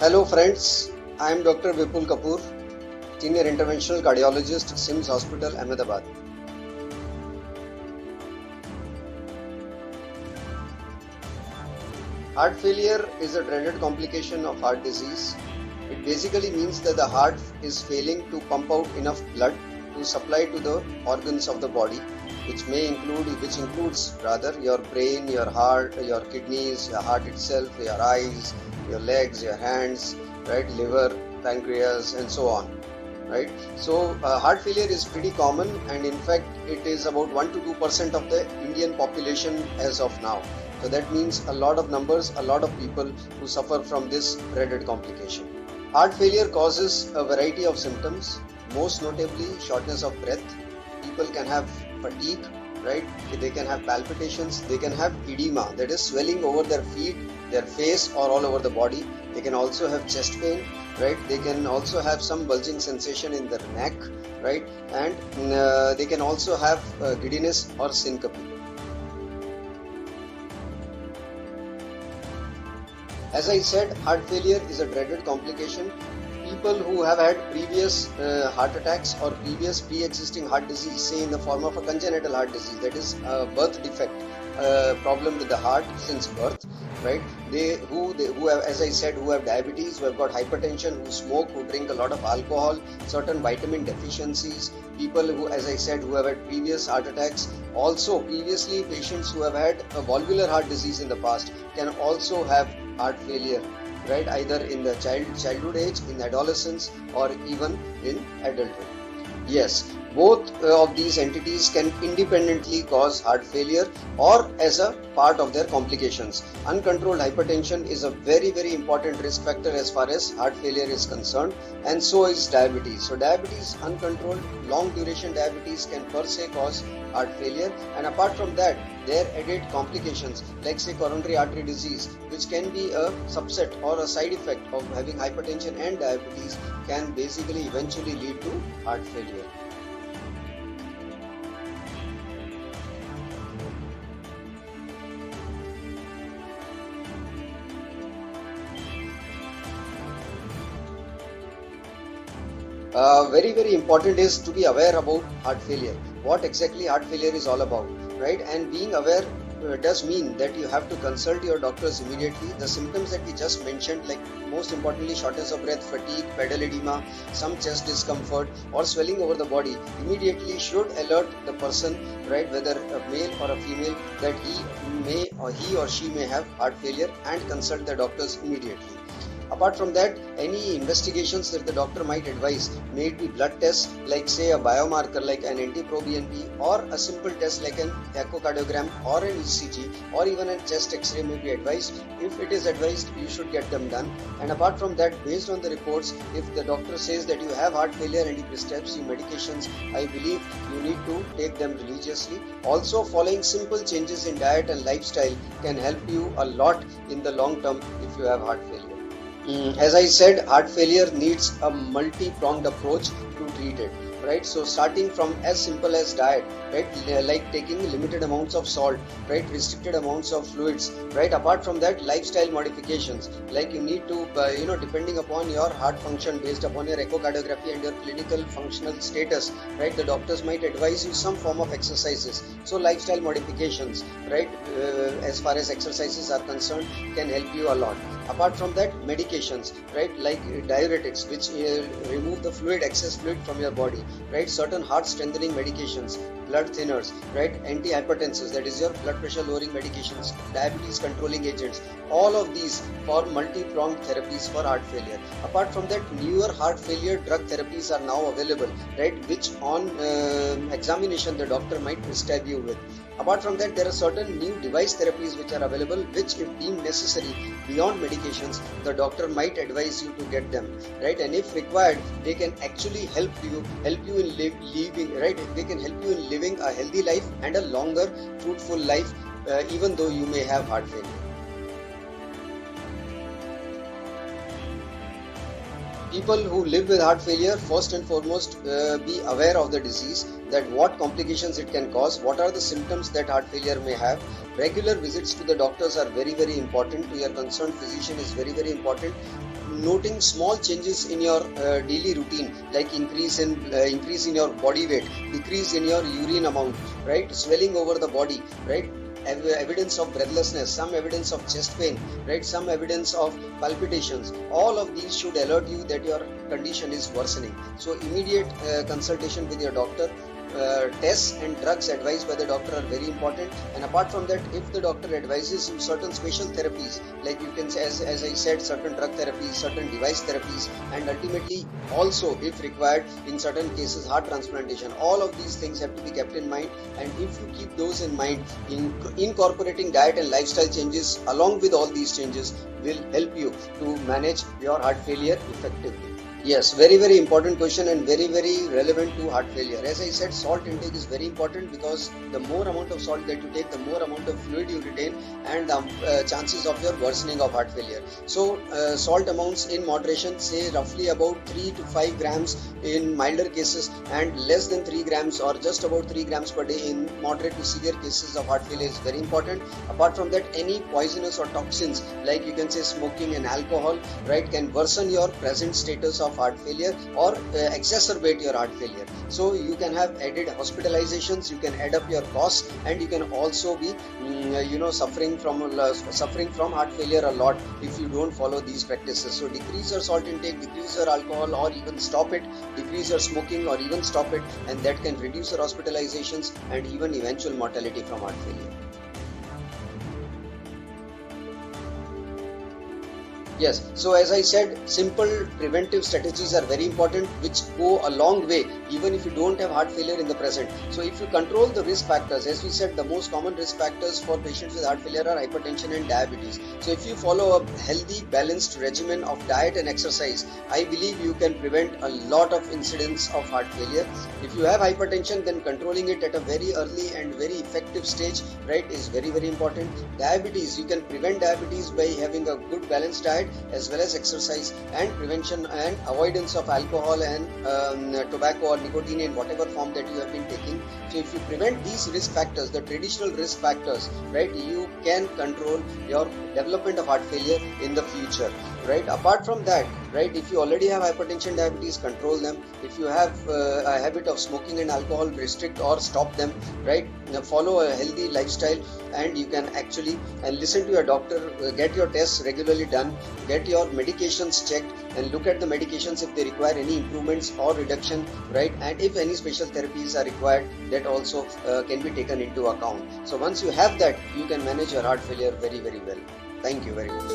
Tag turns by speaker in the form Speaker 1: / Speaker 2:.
Speaker 1: Hello friends, I am Dr. Vipul Kapoor, Senior Interventional Cardiologist, SIMS Hospital, Ahmedabad. Heart failure is a dreaded complication of heart disease. It basically means that the heart is failing to pump out enough blood to supply to the organs of the body, which includes your brain, your heart, your kidneys, your heart itself, your eyes, your legs, your hands, right, liver, pancreas, and so on. Right. So heart failure is pretty common, and in fact it is about 1 to 2% of the Indian population as of now. So that means a lot of people who suffer from this dreaded complication. Heart failure causes a variety of symptoms, most notably shortness of breath. People can have fatigue, right? They can have palpitations, they can have edema, that is swelling over their feet, their face, or all over the body. They can also have chest pain, right? They can also have some bulging sensation in their neck, right? And they can also have giddiness or syncope. As I said, heart failure is a dreaded complication. People who have had previous heart attacks or previous pre-existing heart disease, say in the form of a congenital heart disease, that is a birth defect, problem with the heart since birth, right? Who have, as I said, who have diabetes, who have got hypertension, who smoke, who drink a lot of alcohol, certain vitamin deficiencies, people who, as I said, who have had previous heart attacks. Also, previously patients who have had a valvular heart disease in the past can also have heart failure, right? Either in the childhood age, in adolescence, or even in adulthood. Yes, both of these entities can independently cause heart failure or as a part of their complications. Uncontrolled hypertension is a very, very important risk factor as far as heart failure is concerned, and so is diabetes. So diabetes, uncontrolled, long duration diabetes can per se cause heart failure, and apart from that, their added complications like say coronary artery disease, which can be a subset or a side effect of having hypertension and diabetes, can basically eventually lead to heart failure. Very, very important is to be aware about heart failure. What exactly heart failure is all about, right? And being aware does mean that you have to consult your doctors immediately. The symptoms that we just mentioned, like most importantly shortness of breath, fatigue, pedal edema, some chest discomfort, or swelling over the body, immediately should alert the person, right, whether a male or a female, that he or she may have heart failure, and consult the doctors immediately. Apart from that, any investigations that the doctor might advise, may it be blood tests like say a biomarker like an NT-proBNP, or a simple test like an echocardiogram or an ECG, or even a chest x-ray may be advised. If it is advised, you should get them done. And apart from that, based on the reports, if the doctor says that you have heart failure and he prescribes you medications, I believe you need to take them religiously. Also, following simple changes in diet and lifestyle can help you a lot in the long term if you have heart failure. As I said, heart failure needs a multi-pronged approach to treat it, right? So starting from as simple as diet, right, like taking limited amounts of salt, right, restricted amounts of fluids, right? Apart from that, lifestyle modifications, like you need to, depending upon your heart function, based upon your echocardiography and your clinical functional status, right, the doctors might advise you some form of exercises. So lifestyle modifications, right, as far as exercises are concerned, can help you a lot. Apart from that, medications, right, like diuretics, which remove the excess fluid from your body, right, certain heart strengthening medications, blood thinners, right, antihypertensives, that is your blood pressure lowering medications, diabetes controlling agents, all of these for multi-pronged therapies for heart failure. Apart from that, newer heart failure drug therapies are now available, right, which on examination the doctor might prescribe you with. Apart from that, there are certain new device therapies which are available, which if deemed necessary beyond medications, the doctor might advise you to get them, right? And if required, they can actually help you in living, right? They can help you in living a healthy life and a longer, fruitful life, even though you may have heart failure. People who live with heart failure, first and foremost, be aware of the disease, that what complications it can cause, what are the symptoms that heart failure may have. Regular visits to the doctors are very, very important. To your concerned physician is very, very important. noting small changes in your daily routine, like increase in your body weight, decrease in your urine amount, right, swelling over the body, right, evidence of breathlessness, some evidence of chest pain, right, some evidence of palpitations, all of these should alert you that your condition is worsening. So immediate consultation with your doctor. Tests and drugs advised by the doctor are very important, and apart from that, if the doctor advises you certain special therapies, like you can say, as I said, certain drug therapies, certain device therapies, and ultimately also, if required, in certain cases, heart transplantation, all of these things have to be kept in mind. And if you keep those in mind, incorporating diet and lifestyle changes along with all these changes will help you to manage your heart failure effectively. Yes, very, very important question and very, very relevant to heart failure. As I said, salt intake is very important because the more amount of salt that you take, the more amount of fluid you retain, and the chances of your worsening of heart failure. So, salt amounts in moderation, say roughly about 3 to 5 grams in milder cases, and less than 3 grams or just about 3 grams per day in moderate to severe cases of heart failure is very important. Apart from that, any poisonous or toxins, like you can say smoking and alcohol, right, can worsen your present status of heart failure or exacerbate your heart failure. So you can have added hospitalizations, you can add up your costs, and you can also be suffering from heart failure a lot if you don't follow these practices. So decrease your salt intake, decrease your alcohol or even stop it, decrease your smoking or even stop it, and that can reduce your hospitalizations and even eventual mortality from heart failure. Yes, so as I said, simple preventive strategies are very important, which go a long way even if you don't have heart failure in the present. So if you control the risk factors, as we said, the most common risk factors for patients with heart failure are hypertension and diabetes. So if you follow a healthy, balanced regimen of diet and exercise, I believe you can prevent a lot of incidents of heart failure. If you have hypertension, then controlling it at a very early and very effective stage, right, is very, very important. Diabetes, you can prevent diabetes by having a good balanced diet as well as exercise, and prevention and avoidance of alcohol and tobacco or nicotine in whatever form that you have been taking. So if you prevent these risk factors, the traditional risk factors, right, you can control your development of heart failure in the future, right. Apart from that, right, if you already have hypertension, diabetes, control them. If you have a habit of smoking and alcohol, restrict or stop them, right. Follow a healthy lifestyle, and you can actually listen to your doctor, get your tests regularly done, get your medications checked, and look at the medications if they require any improvements or reduction, right, and if any special therapies are required, that also can be taken into account. So once you have that, you can manage your heart failure very, very well. Thank you very much.